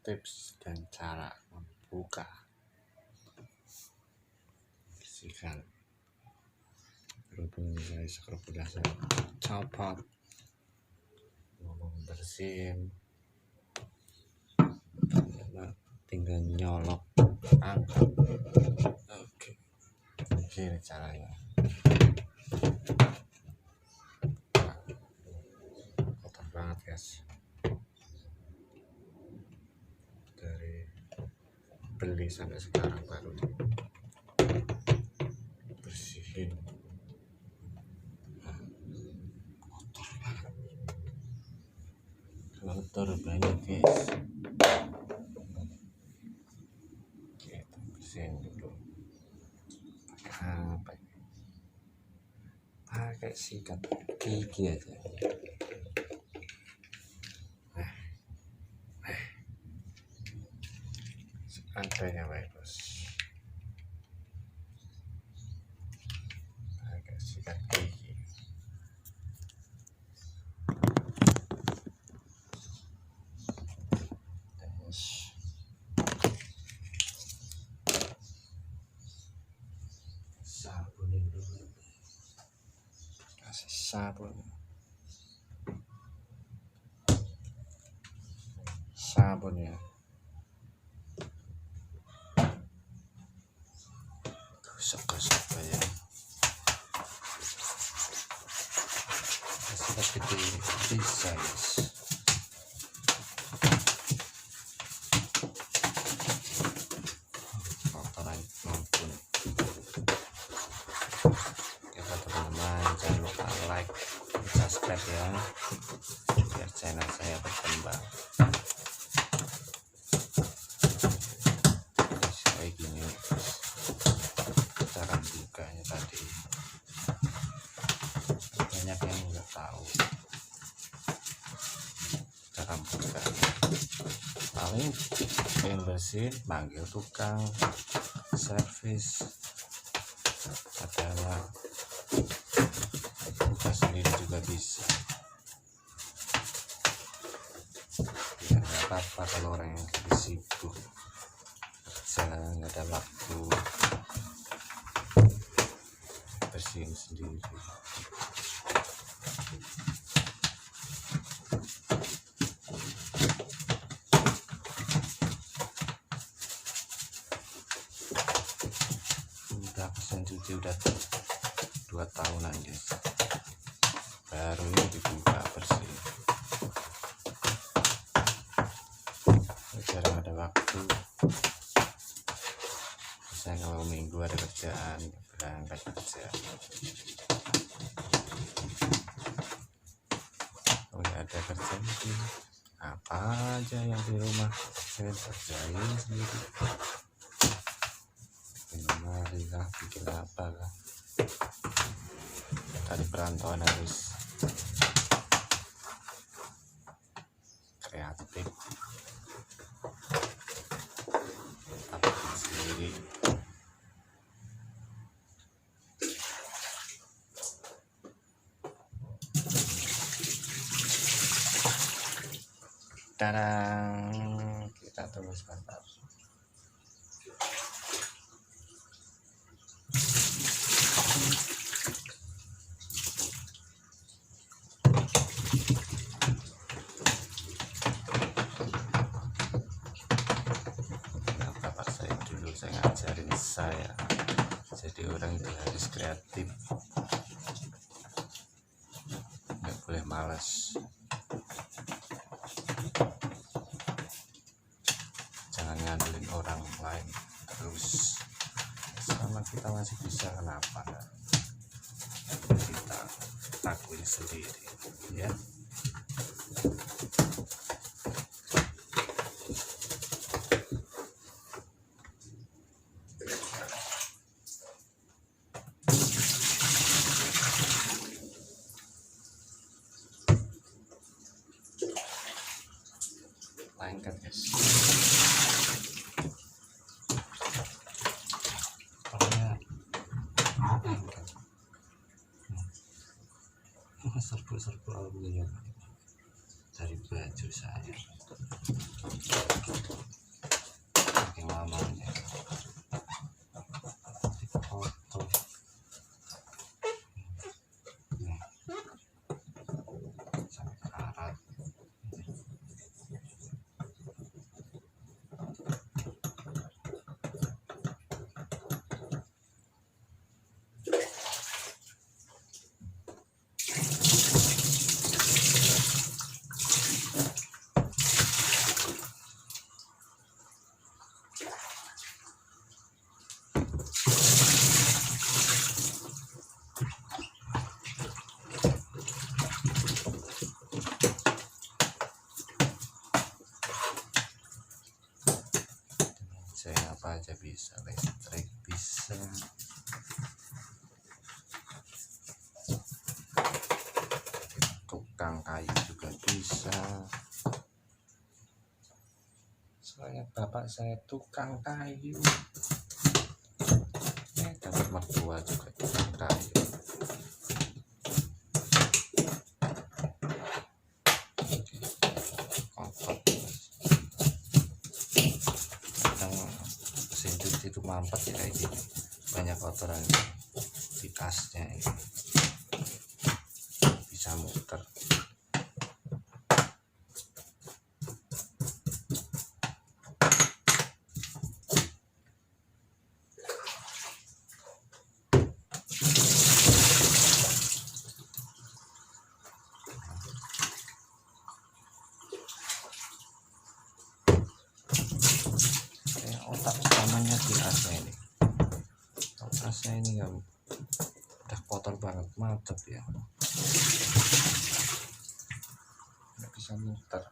tips dan cara membuka bersihkan. Berhubung saya sekarang udah saya copot, mau bersihin, tinggal nyolok angkat. Oke, ini caranya. Kotor banget guys, dari beli sampai sekarang baru bersihin. Kotor banget guys. Kita bersihin dulu. Pakai apa ini? Pakai sikat gigi aja. Seadanya baik bos. Pakai sikat gigi. Sabunin dulu, kasih sabun ya, gosok ya, seperti bisa guys. Kotoran maupun ya teman-teman, jangan lupa like, subscribe ya, biar channel saya berkembang. Kayak gini cara bukanya tadi, banyak yang nggak tahu cara buka. Paling pengen bersihin panggil tukang servis, adalah buka sendiri juga bisa. Ya nggak apa-apa kalau orang yang lagi sibuk kerja, nggak ada waktu, bersihin sendiri. Udah mesincuci udah 2 tahunan guys, baru ini dibuka bersih. Jarang ada waktu, misalnya kalau minggu ada kerjaan berangkat kerja, kalau nggak ada kerjaan itu apa aja yang di rumah saya kerjain sendiri. Lemari lah, bikin apa lah, dari perantauan harus kreatif, tapi sendiri. Tarang, kita tunggu sebentar. Bapak saya dulu, saya ngajarin saya jadi orang itu harus kreatif, nggak boleh malas, jangan ngandelin orang lain terus. Selama kita masih bisa, kenapa kita lakuin sendiri ya. Lengket guys, pokoknya lengket. Serbu-serbu aluminium dari bahan baju saya saking lamanya foto. Sampai karat. Saya apa aja bisa, listrik bisa, tukang kayu juga bisa. Soalnya bapak saya tukang kayu, dapat mertua juga tukang kayu. Kotor, kadang mesin cuci itu mampet ya kayak gini, banyak kotoran di tasnya ini. Bisa muter. Otak utamanya di asnya ini. Asnya ini nggak, udah kotor banget, mantep ya. Nggak bisa muter.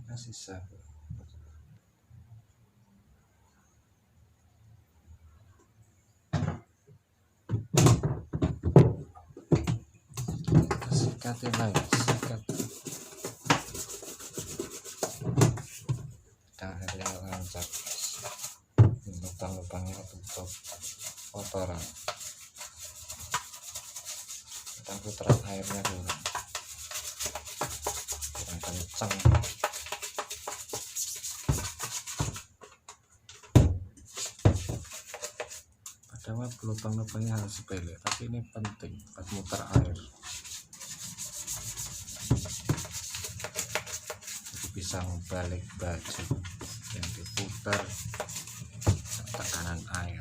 Kasih sabar. Kita sikatin lagi, sikat. Dan akhirnya lancar. Lubang-lubangnya tutup kotoran. Kita putaran airnya kurang kencang. Padahal lubang-lubangnya harus sepele, tapi ini penting buat muter air. Jadi bisa balik baju yang diputar tekanan air.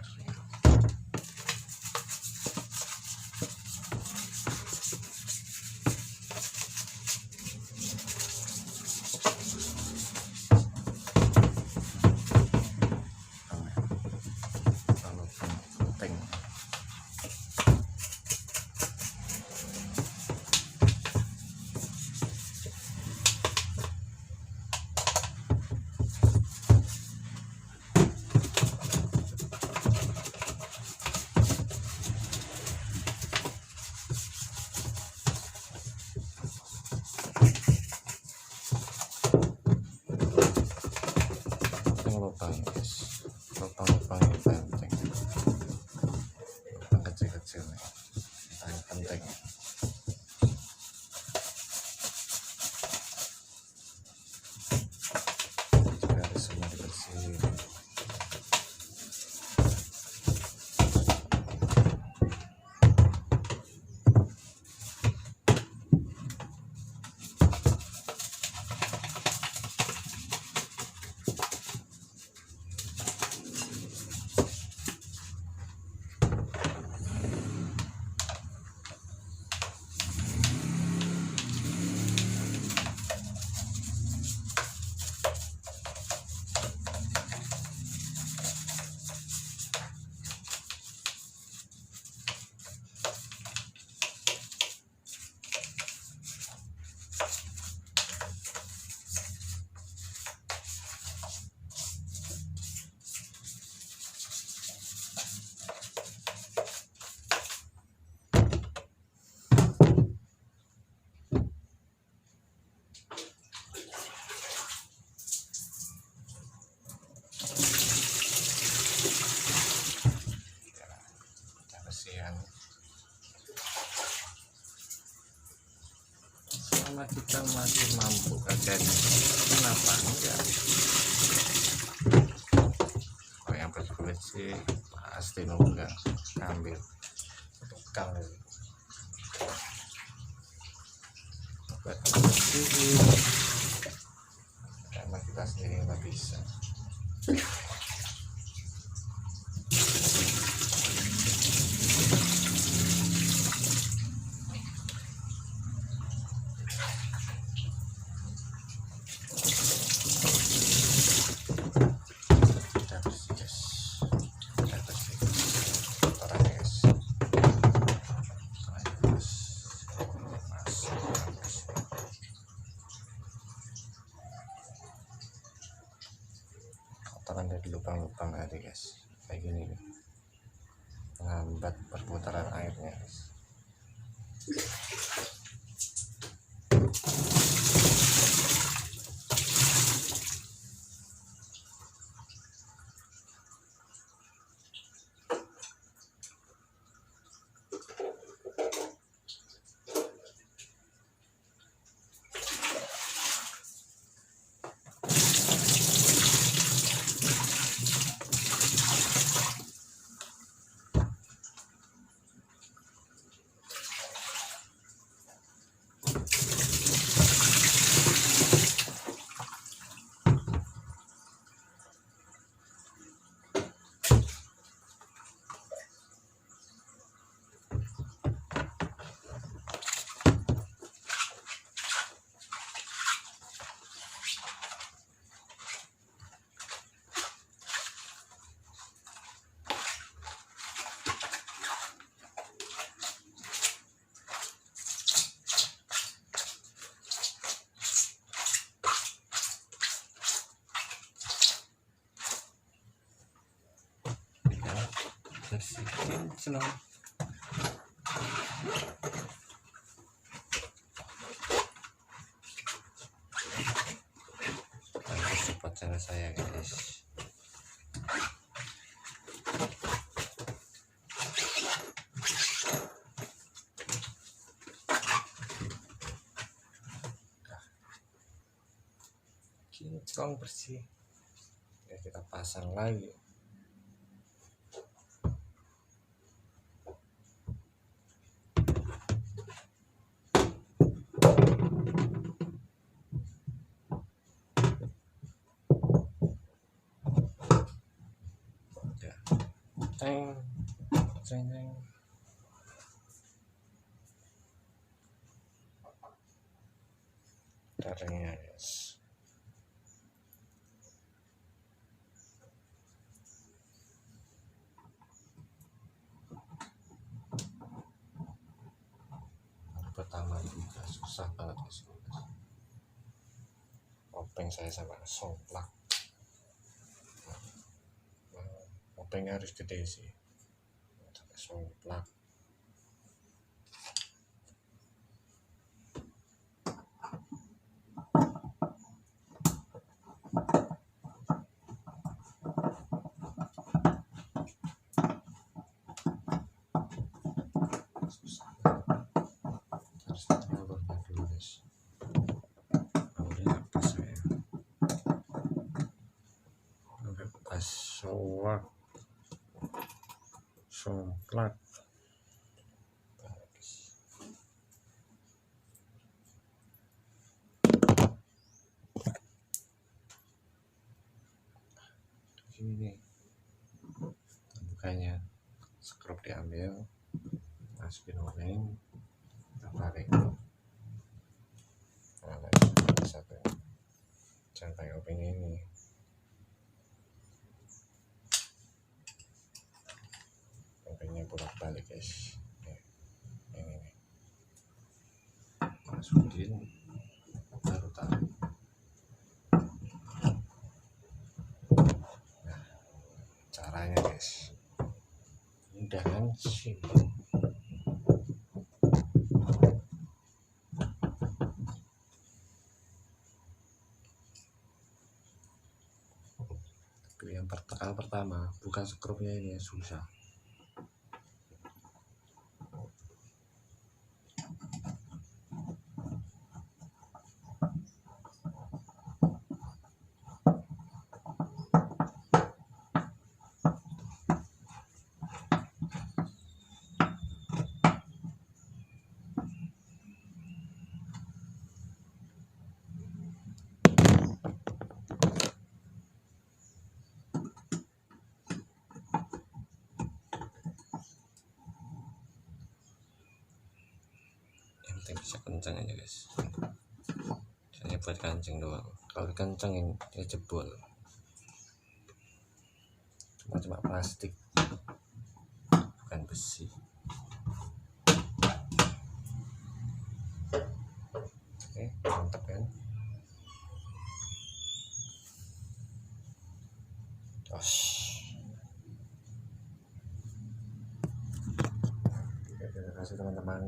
Lubang-lubang yang penting, lubang kecil-kecil yang penting. Juga harus semua dibersihin. pembersihan. Selama kita masih mampu kerjanya, kenapa enggak? Kalau yang bersih pasti enggak ambil tukang buat bersih, karena kita sendiri nggak bisa. Udah bersih guys, udah bersih kotorannya guys. Terus masuk kotoran dari lubang-lubang tadi guys, kayak gini nih, menghambat perputaran airnya guys. Bersihin selama support channel saya guys. Kinclong bersih ya, kita pasang lagi. Ceng ceng ceng. Caranya guys, pertama juga susah banget guys. Kopeng saya sama somplak, kopengnya harus gede sih sampai somplak. Susah banget, harus ngelurnya dulu guys. Udah pas saya udah pas soak somplak. Ini nih bukanya, skrup diambil, masukin obeng, kita tarik. Nah, satu, jangan pakai obeng ini, obengnya bolak-balik guys. Ini nih, masukin, baru tarik. Nah, caranya guys mudah kan, simpel. Yang pertama bukan skrupnya ini yang susah, penting bisa kencang aja guys, hanya buat kancing doang. Kalau kencang ya jebol, cuma plastik bukan besi. Oke, mantap kan. Terima kasih teman-teman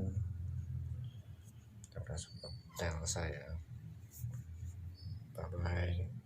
karena support channel saya. Bye bye.